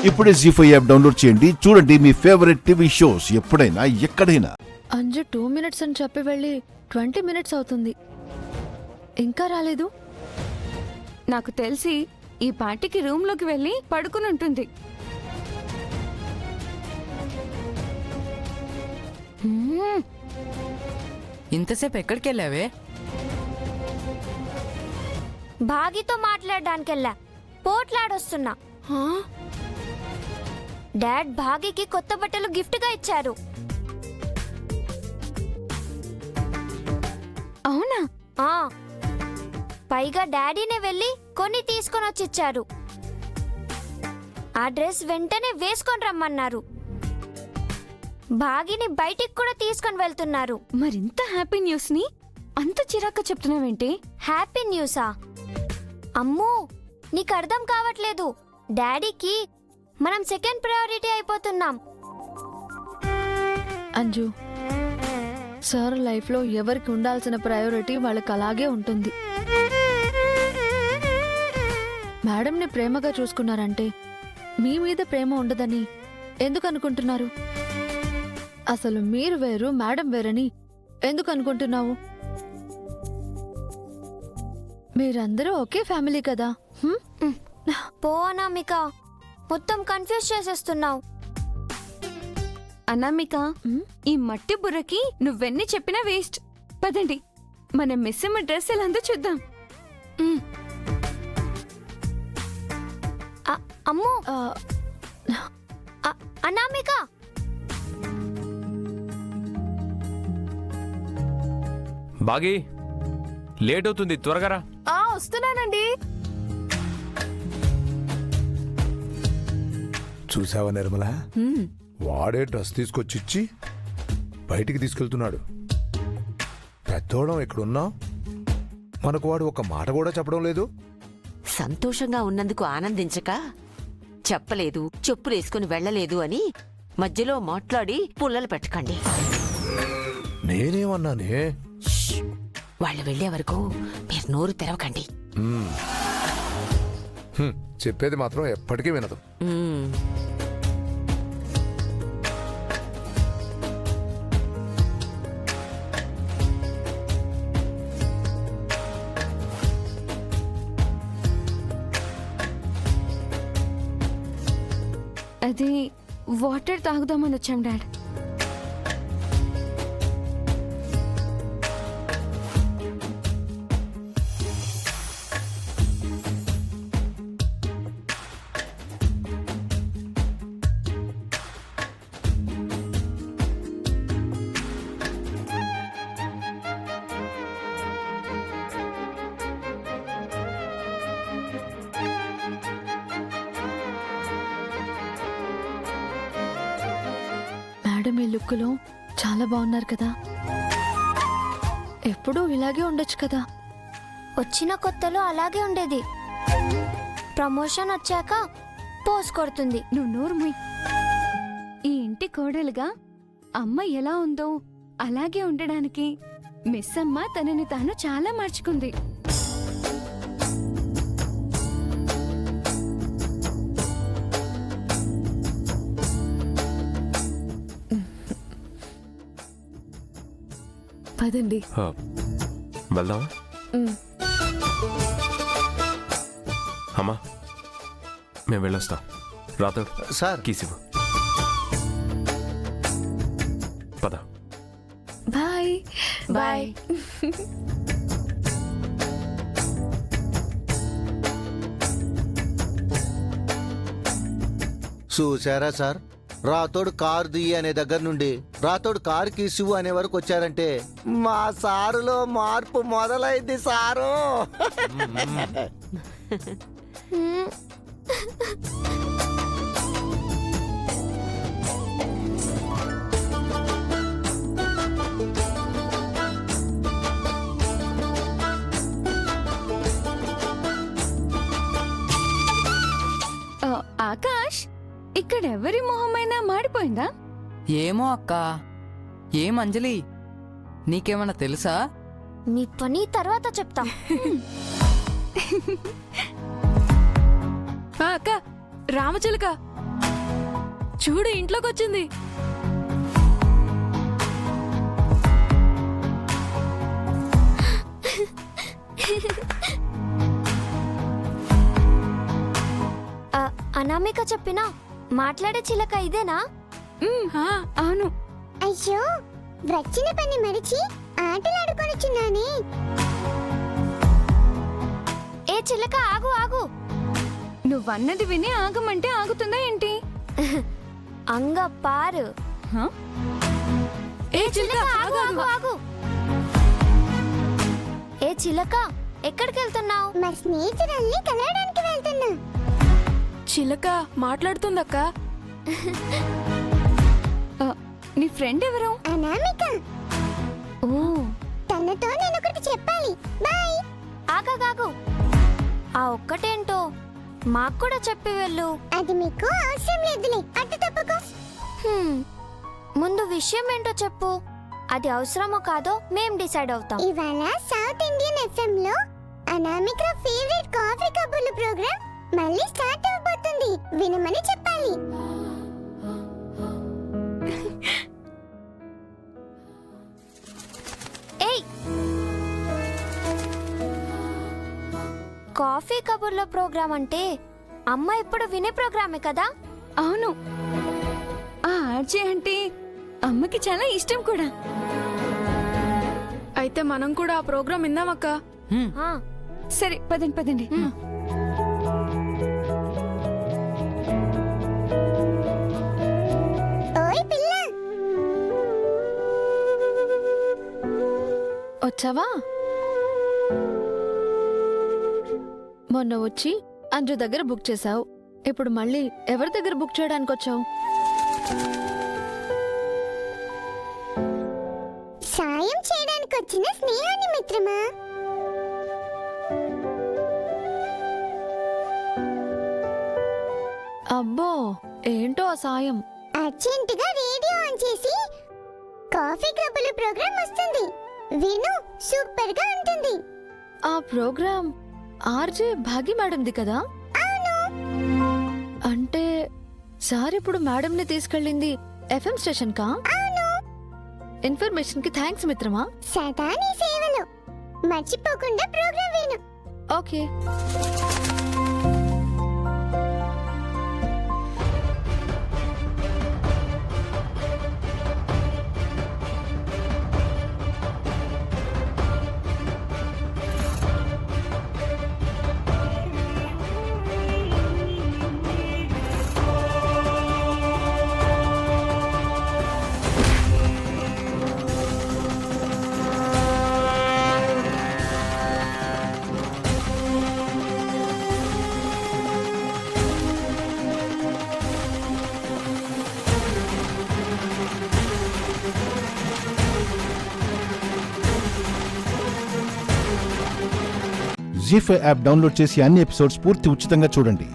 ఇప్పుడే జీ5 app download చేయండి. చూడండి మీ ఫేవరెట్ టీవీ షోస్ ఎప్పుడైనా ఎక్కడైనా. అంజు 2 minutes అని చెప్పి వెళ్ళి 20 minutes అవుతుంది, ఇంకా రాలేదు. నాకు తెలిసి ఈ పార్టీకి రూమ్లోకి వెళ్ళి పడుకుని ఉంటుంది. ఇంతసేపు ఎక్కడికి వెళ్ళావే? భాగితో మాట్లాడడానికెళ్ళా, పోట్లాడొస్తున్నా. డాడ్ భాగికి కొత్త బట్టలు గిఫ్ట్ గా ఇచ్చారు. అవునా? పైగా డాడీనే వెళ్ళి కొన్ని తీసుకొని వచ్చి ఇచ్చారు. ఆ డ్రెస్ వెంటనే వేసుకొని రమ్మన్నారు. భాగిని బయటికి కూడా తీసుకొని వెళ్తున్నారు. మరింత హ్యాపీ న్యూస్ ని అంత చిరాక చెప్తున్నావేంటి? హ్యాపీ న్యూసా? అమ్మూ, నీకు అర్థం కావట్లేదు. డాడీకి మనం సెకండ్ ప్రయారిటీ అయిపోతున్నాం. అంజు, సార్ లైఫ్లో ఎవరికి ఉండాల్సిన ప్రయారిటీ వాళ్ళకి అలాగే ఉంటుంది. మేడంని ప్రేమగా చూసుకున్నారంటే మీ మీద ప్రేమ ఉండదని ఎందుకు అనుకుంటున్నారు? అసలు మీరు వేరు, మేడం వేరని ఎందుకు అనుకుంటున్నావు? మీరందరూ ఒకే ఫ్యామిలీ కదా. పో అనామిక, మొత్తం కన్ఫ్యూజ్ చేసేస్తున్నావు. అనామిక, ఈ మట్టి బుర్రకి నువ్వెన్ని చెప్పినా వేస్ట్. పదండి, మన మిస్సమ్మ డ్రెస్ ఎలాందో చూద్దాం. అమ్మో, అనామిక, బాగి లేట్ అవుతుంది, త్వరగా రా. వస్తున్నానండి. చూసావా నిర్మల, వాడే డ్రెస్ తీసుకొచ్చిచ్చి బయటికి తీసుకెళ్తున్నాడు. పెద్దోళం ఎక్కడున్నాం, మనకు వాడు ఒక మాట కూడా చెప్పడం లేదు. సంతోషంగా ఉన్నందుకు ఆనందించక చెప్పలేదు, చెప్పులేసుకుని వెళ్ళలేదు అని మధ్యలో మాట్లాడి పుల్లలు పెట్టకండి. నేనేమన్నానే? వాళ్ళు వెళ్లే వరకు మీరు నోరు తెరవకండి. చెప్పేది మాత్రం ఎప్పటికీ వినదు. అది వాటర్ తాగుదామని వచ్చాం డాడ్. మేడం ఈ లుక్లో చాలా బాగున్నారు కదా. ఎప్పుడూ ఇలాగే ఉండొచ్చు కదా. వచ్చిన కొత్తలో అలాగే ఉండేది. ప్రమోషన్ వచ్చాక పోస్ కొడుతుంది. నువ్వు నోరు మూయ్. ఈ ఇంటి కోడలుగా అమ్మ ఎలా ఉందో అలాగే ఉండడానికి మిస్ అమ్మ తనని తాను చాలా మార్చుకుంది. పదండి, వెళ్దామా? అమ్మా, మేము వెళ్ళొస్తాం. రాతోడు సార్, కీసివు. పద. Bye bye. చూసారా సార్, రాతోడు కారు దియ్యి అనే దగ్గర నుండి రాతోడు కారు కీసివు అనే వరకు వచ్చారంటే మా సారులో మార్పు మొదలైంది సారు. ఆకాష్, ఇక్కడ ఎవరి మొహమైనా మాడిపోయిందా? ఏమో అక్క. ఏం అంజలి, నీకేమన్నా తెలుసా? నీ పని తర్వాత చెప్తాం. అక్క, రామచిలుక చూడు ఇంట్లోకి వచ్చింది. అనామిక చెప్పినా మాట్లాడే చిలక ఇదేనా? అవును. అయ్యో, వచ్చిన పని మరిచి ఆటలాడుకొనిచున్నానే. ఏ చిలక, ఆగు ఆగు. నువ్వన్నది విని ఆగమంటే ఆగుతుందా ఏంటి? అంగ పారు. హ? ఏ చిలక, ఆగు ఆగు ఆగు. ఏ చిలక, ఎక్కడికి వెళ్తున్నావు? మా స్నేహితురాల్ని కలవడానికి వెళ్తున్నా. చిలక మాట్లాడుతుందక్క. నీ ఫ్రెండ్ ఎవరు? అనామిక. ఓ, తనతో నేను ఒకటి చెప్పాలి. బాయ్. ఆగాగాగు. ఆ ఒక్కటేంటో మాకు కూడా చెప్పి వెళ్ళు. అది మీకు అవసరం లేదులే, అటు తప్పుకో. ముందు విషయం ఏంటో చెప్పు. అది అవసరమో కాదో మేం డిసైడ్ అవుతాం. ఇవాళ సౌత్ ఇండియన్ ఎఫ్ఎం లో అనామిక ఫేవరెట్ కాఫీ కబుర్లు ప్రోగ్రామ్ మళ్ళీ స్టార్ట్ అవబోతుంది. వినమని చెప్పాలి. ఏయ్, కాఫీ కబుర్ల ప్రోగ్రామ్ అంటే అమ్మ ఇప్పుడు వినే ప్రోగ్రామే కదా? అవును. ఆ ఆర్జే అంటే అమ్మకి చాలా ఇష్టం కూడా. అయితే మనం కూడా ఆ ప్రోగ్రామ్ విందామక్క. ఆ, సరే పదండి పదండి. ఓయ్ పిల్ల, వచ్చావా? మొన్న వచ్చి అంజు దగ్గర బుక్ చేసావు. ఇప్పుడు మళ్ళీ ఎవరి దగ్గర బుక్ చేయడానికి వచ్చావు? సాయం చేయడానికి వచ్చిన స్నేహాన్ని మిత్రమా. అబ్బో, ఏంటో ఆ సాయం. అర్జెంటుగా రేడియో ఆన్ చేసి కాఫీ కబుర్ల ప్రోగ్రామ్ వస్తుంది, విను. సూపర్ గా ఉంటుంది. ఆ ప్రోగ్రామ్ ఆర్జే భాగి మేడంది కదా? అవును. అంటే సార్ ఇప్పుడు మేడంని తీసుకెళ్ళింది ఎఫ్ఎం స్టేషన్ కా? అవును. ఇన్ఫర్మేషన్ కి థ్యాంక్స్ మిత్రమా. సదా నీ సేవలో. మర్చిపోకుండా ప్రోగ్రామ్ విను. ఓకే. జీ5 యాప్ డౌన్లోడ్ చేసి అన్ని ఎపిసోడ్స్ పూర్తి ఉచితంగా చూడండి.